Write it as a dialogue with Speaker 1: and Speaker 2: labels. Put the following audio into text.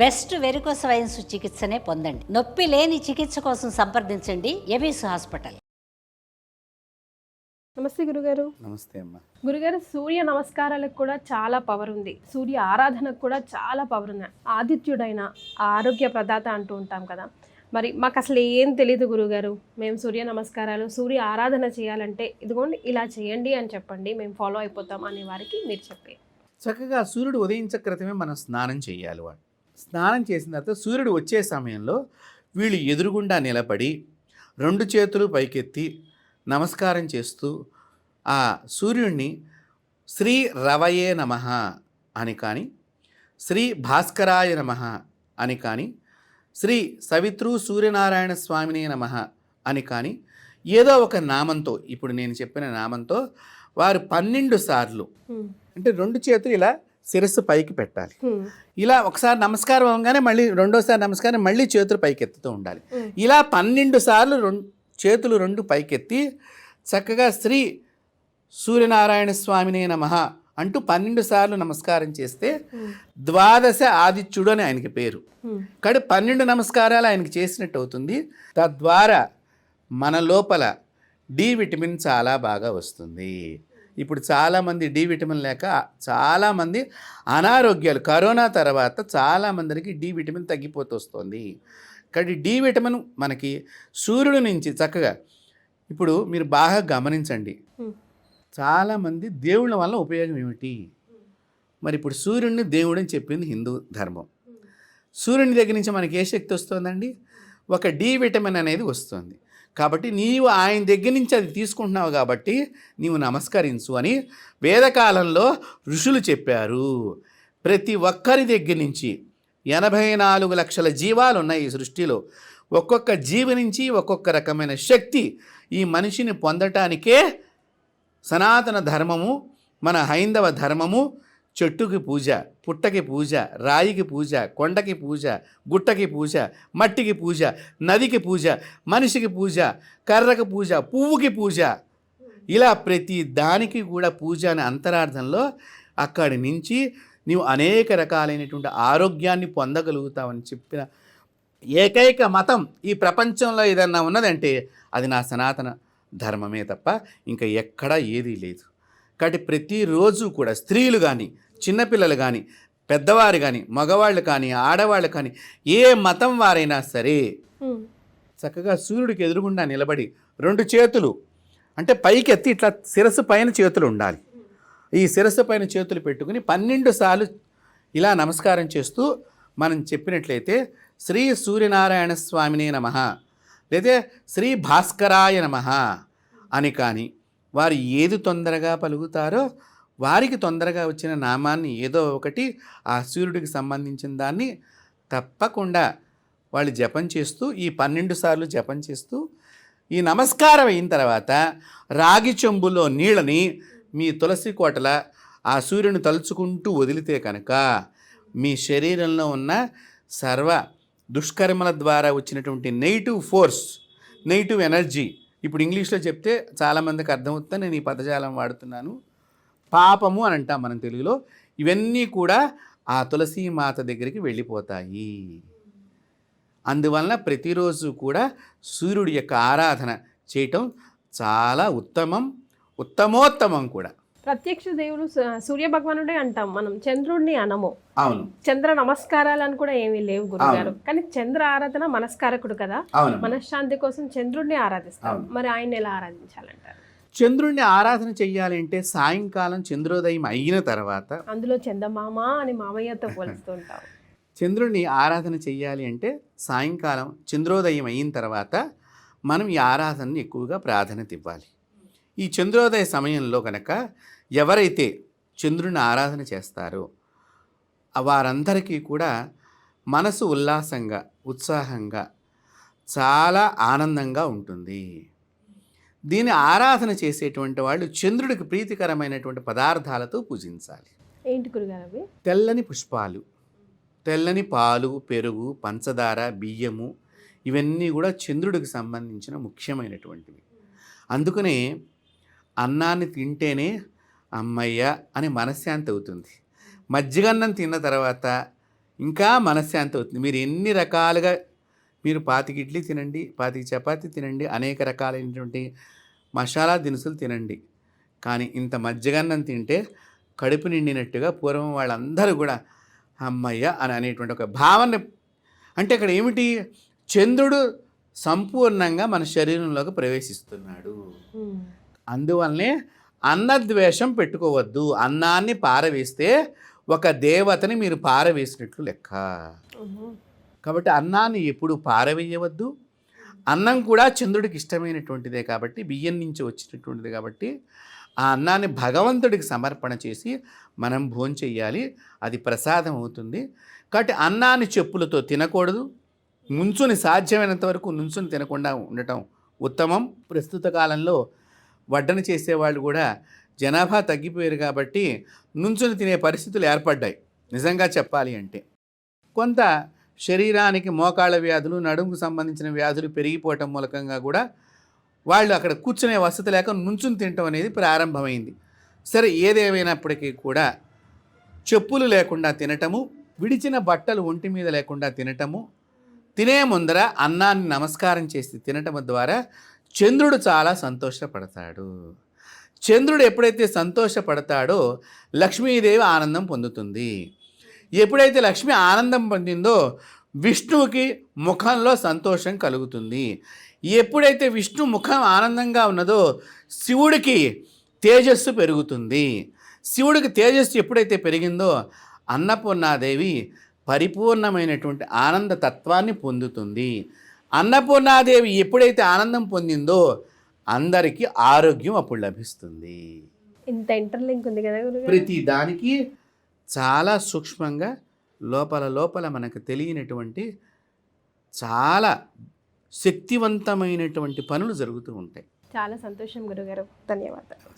Speaker 1: Best varicose wines చికిత్సనే పొందండి. నొప్పి లేని చికిత్స కోసం సంప్రదించండి ఎబిస్ హాస్పిటల్.
Speaker 2: నమస్తే గురుగారు.
Speaker 3: నమస్తే అమ్మ.
Speaker 2: గురుగారు, సూర్య నమస్కారాలకు కూడా చాలా పవర్ ఉంది, సూర్య ఆరాధనకు కూడా చాలా పవర్ ఉంది. ఆదిత్యుడైన ఆరోగ్య ప్రదాత అంటూ ఉంటాం కదా. మరి మాకు అసలు ఏం తెలియదు గురుగారు. మేము సూర్య నమస్కారాలు, సూర్య ఆరాధన చేయాలంటే ఇదిగోండి ఇలా చేయండి అని చెప్పండి, మేము ఫాలో అయిపోతాం అనే వారికి మీరు చెప్పే.
Speaker 3: చక్కగా సూర్యుడు ఉదయించే క్రితమే మనం స్నానం చేయాలి. వాడు స్నానం చేసిన తర్వాత సూర్యుడు వచ్చే సమయంలో వీళ్ళు ఎదురుగుండా నిలబడి రెండు చేతులు పైకెత్తి నమస్కారం చేస్తూ ఆ సూర్యుడిని శ్రీ రవయే నమః అని కానీ, శ్రీ భాస్కరాయ నమః అని కానీ, శ్రీ సవితృ సూర్యనారాయణ స్వామినే నమః అని కానీ, ఏదో ఒక నామంతో, ఇప్పుడు నేను చెప్పిన నామంతో వారు 12 సార్లు, అంటే రెండు చేతులు ఇలా శిరస్సు పైకి పెట్టాలి. ఇలా ఒకసారి నమస్కారం అవగానే మళ్ళీ రెండోసారి నమస్కారం, మళ్ళీ చేతులు పైకెత్తుతూ ఉండాలి. ఇలా 12 సార్లు చేతులు రెండు పైకెత్తి చక్కగా శ్రీ సూర్యనారాయణ స్వామినే నమః అంటూ 12 సార్లు నమస్కారం చేస్తే ద్వాదశ ఆదిత్యుడు అని ఆయనకి పేరు. కానీ 12 నమస్కారాలు ఆయనకి చేసినట్టు అవుతుంది. తద్వారా మన లోపల డి విటమిన్ చాలా బాగా వస్తుంది. ఇప్పుడు చాలామంది డి విటమిన్ లేక చాలామంది అనారోగ్యాలు, కరోనా తర్వాత చాలామందికి డి విటమిన్ తగ్గిపోతూ వస్తుంది. కానీ డి విటమిన్ మనకి సూర్యుడి నుంచి చక్కగా, ఇప్పుడు మీరు బాగా గమనించండి, చాలామంది దేవుళ్ళ వల్ల ఉపయోగం ఏమిటి? మరి ఇప్పుడు సూర్యుడిని దేవుడని చెప్పింది హిందూ ధర్మం. సూర్యుని దగ్గర నుంచి మనకి ఏ శక్తి వస్తుందండి? ఒక డి విటమిన్ అనేది వస్తుంది. కాబట్టి నీవు ఆయన దగ్గర నుంచి అది తీసుకుంటున్నావు కాబట్టి నీవు నమస్కరించు అని వేదకాలంలో ఋషులు చెప్పారు. ప్రతి ఒక్కరి దగ్గర నుంచి 84 లక్షల జీవాలు ఉన్నాయి ఈ సృష్టిలో. ఒక్కొక్క జీవి నుంచి ఒక్కొక్క రకమైన శక్తి ఈ మనిషిని పొందటానికే సనాతన ధర్మము, మన హైందవ ధర్మము చెట్టుకి పూజ, పుట్టకి పూజ, రాయికి పూజ, కొండకి పూజ, గుట్టకి పూజ, మట్టికి పూజ, నదికి పూజ, మనిషికి పూజ, కర్రకు పూజ, పువ్వుకి పూజ, ఇలా ప్రతి దానికి కూడా పూజ అనే అంతరార్థంలో అక్కడి నుంచి నీవు అనేక రకాలైనటువంటి ఆరోగ్యాన్ని పొందగలుగుతావని చెప్పిన ఏకైక మతం ఈ ప్రపంచంలో ఏదన్నా ఉన్నదంటే అది నా సనాతన ధర్మమే తప్ప ఇంకా ఎక్కడా ఏదీ లేదు. కాబట్టి ప్రతిరోజు కూడా స్త్రీలు కానీ, చిన్నపిల్లలు కానీ, పెద్దవారు కానీ, మగవాళ్ళు కానీ, ఆడవాళ్ళు కానీ, ఏ మతం వారైనా సరే చక్కగా సూర్యుడికి ఎదురుగుండా నిలబడి రెండు చేతులు అంటే పైకెత్తి ఇట్లా శిరస్సు పైన చేతులు ఉండాలి. ఈ శిరస్సు పైన చేతులు పెట్టుకుని 12 సార్లు ఇలా నమస్కారం చేస్తూ మనం చెప్పినట్లయితే శ్రీ సూర్యనారాయణ స్వామినే నమః లేదా శ్రీ భాస్కరాయ నమః అని కానీ, వారు ఏది తొందరగా పలుకుతారో వారికి తొందరగా వచ్చిన నామాన్ని ఏదో ఒకటి ఆ సూర్యుడికి సంబంధించిన దాన్ని తప్పకుండా వాళ్ళు జపం చేస్తూ ఈ 12 సార్లు జపం చేస్తూ ఈ నమస్కారం అయిన తర్వాత రాగి చెంబులో నీళ్ళని మీ తులసి కోటల ఆ సూర్యుని తలుచుకుంటూ వదిలితే కనుక మీ శరీరంలో ఉన్న సర్వ దుష్కర్మల ద్వారా వచ్చినటువంటి నెగిటివ్ ఫోర్స్, నెగిటివ్ ఎనర్జీ, ఇప్పుడు ఇంగ్లీష్లో చెప్తే చాలామందికి అర్థమవుతుంది, నేను ఈ పదజాలం వాడుతున్నాను, పాపము అని అంటాం మనం తెలుగులో, ఇవన్నీ కూడా ఆ తులసి మాత దగ్గరికి వెళ్ళిపోతాయి. అందువలన ప్రతిరోజు కూడా సూర్యుడి యొక్క ఆరాధన చేయటం చాలా ఉత్తమోత్తమం కూడా.
Speaker 2: ప్రత్యక్ష దేవుడు సూర్య భగవానుడే అంటాం మనం, చంద్రుడిని అనము.
Speaker 3: అవును,
Speaker 2: చంద్ర నమస్కారాలు అని కూడా ఏమీ లేవు గురుగారు. కానీ చంద్ర ఆరాధన మనస్కారకుడు కదా, మనశ్శాంతి కోసం చంద్రుడిని ఆరాధిస్తాం. మరి ఆయన ఎలా ఆరాధించాలంటారు?
Speaker 3: చంద్రుడిని ఆరాధన చెయ్యాలి అంటే సాయంకాలం చంద్రోదయం అయిన తర్వాత,
Speaker 2: అందులో చందమామ అని మామయ్యతో పోలుస్తూ ఉంటాం.
Speaker 3: చంద్రుడిని ఆరాధన చెయ్యాలి అంటే సాయంకాలం చంద్రోదయం అయిన తర్వాత మనం ఈ ఆరాధనని ఎక్కువగా ప్రాధాన్యత ఇవ్వాలి. ఈ చంద్రోదయ సమయంలో కనుక ఎవరైతే చంద్రుని ఆరాధన చేస్తారో వారందరికీ కూడా మనసు ఉల్లాసంగా, ఉత్సాహంగా, చాలా ఆనందంగా ఉంటుంది. దీన్ని ఆరాధన చేసేటువంటి వాళ్ళు చంద్రుడికి ప్రీతికరమైనటువంటి పదార్థాలతో పూజించాలి.
Speaker 2: ఏంటి గురుగారు అవి?
Speaker 3: తెల్లని పుష్పాలు, తెల్లని పాలు, పెరుగు, పంచదార, బియ్యము, ఇవన్నీ కూడా చంద్రుడికి సంబంధించిన ముఖ్యమైనటువంటివి. అందుకనే అన్నాన్ని తింటేనే అమ్మయ్య అని మనశ్శాంతి అవుతుంది. మజ్జిగన్నం తిన్న తర్వాత ఇంకా మనశ్శాంతి అవుతుంది. మీరు ఎన్ని రకాలుగా మీరు 25 ఇడ్లీ తినండి, 25 చపాతీ తినండి, అనేక రకాలైనటువంటి మసాలా దినుసులు తినండి, కానీ ఇంత మజ్జిగన్నం తింటే కడుపు నిండినట్టుగా పూర్వం వాళ్ళందరూ కూడా అమ్మయ్య అని అనేటువంటి ఒక భావన. అంటే ఇక్కడ ఏమిటి, చంద్రుడు సంపూర్ణంగా మన శరీరంలోకి ప్రవేశిస్తున్నాడు. అందువల్లనే అన్నద్వేషం పెట్టుకోవద్దు. అన్నాన్ని పారవేస్తే ఒక దేవతని మీరు పారవేసినట్లు లెక్క. కాబట్టి అన్నాన్ని ఎప్పుడు పారవేయవద్దు. అన్నం కూడా చంద్రుడికి ఇష్టమైనటువంటిదే కాబట్టి, బియ్యం నుంచి వచ్చినటువంటిది కాబట్టి ఆ అన్నాన్ని భగవంతుడికి సమర్పణ చేసి మనం భోంచెయ్యాలి. అది ప్రసాదం అవుతుంది. కాబట్టి అన్నాన్ని చెప్పులతో తినకూడదు. నుంచుని సాధ్యమైనంత వరకు నుంచుని తినకుండా ఉండటం ఉత్తమం. ప్రస్తుత కాలంలో వడ్డన చేసేవాళ్ళు కూడా జనాభా తగ్గిపోయారు కాబట్టి నుంచుని తినే పరిస్థితులు ఏర్పడ్డాయి. నిజంగా చెప్పాలి అంటే కొంత శరీరానికి మోకాళ్ళ వ్యాధులు, నడుముకు సంబంధించిన వ్యాధులు పెరిగిపోవటం మూలకంగా కూడా వాళ్ళు అక్కడ కూర్చునే వసతి లేక నుంచుని తినటం అనేది ప్రారంభమైంది. సరే, ఏదేమైనప్పటికీ కూడా చెప్పులు లేకుండా తినటము, విడిచిన బట్టలు ఒంటి మీద లేకుండా తినటము, తినే ముందర అన్నాన్ని నమస్కారం చేసి తినటం ద్వారా చంద్రుడు చాలా సంతోషపడతాడు. చంద్రుడు ఎప్పుడైతే సంతోషపడతాడో లక్ష్మీదేవి ఆనందం పొందుతుంది. ఎప్పుడైతే లక్ష్మి ఆనందం పొందిందో విష్ణువుకి ముఖంలో సంతోషం కలుగుతుంది. ఎప్పుడైతే విష్ణు ముఖం ఆనందంగా ఉన్నదో శివుడికి తేజస్సు పెరుగుతుంది. శివుడికి తేజస్సు ఎప్పుడైతే పెరిగిందో అన్నపూర్ణాదేవి పరిపూర్ణమైనటువంటి ఆనంద తత్వాన్ని పొందుతుంది. అన్నపూర్ణాదేవి ఎప్పుడైతే ఆనందం పొందిందో అందరికీ ఆరోగ్యం అప్పుడు లభిస్తుంది.
Speaker 2: ఇంత ఇంటర్లింక్ ఉంది కదా గురుగారు.
Speaker 3: ప్రతి దానికి చాలా సూక్ష్మంగా లోపల మనకు తెలియనటువంటి చాలా శక్తివంతమైనటువంటి పనులు జరుగుతూ ఉంటాయి.
Speaker 2: చాలా సంతోషం గురుగారు. ధన్యవాదాలు.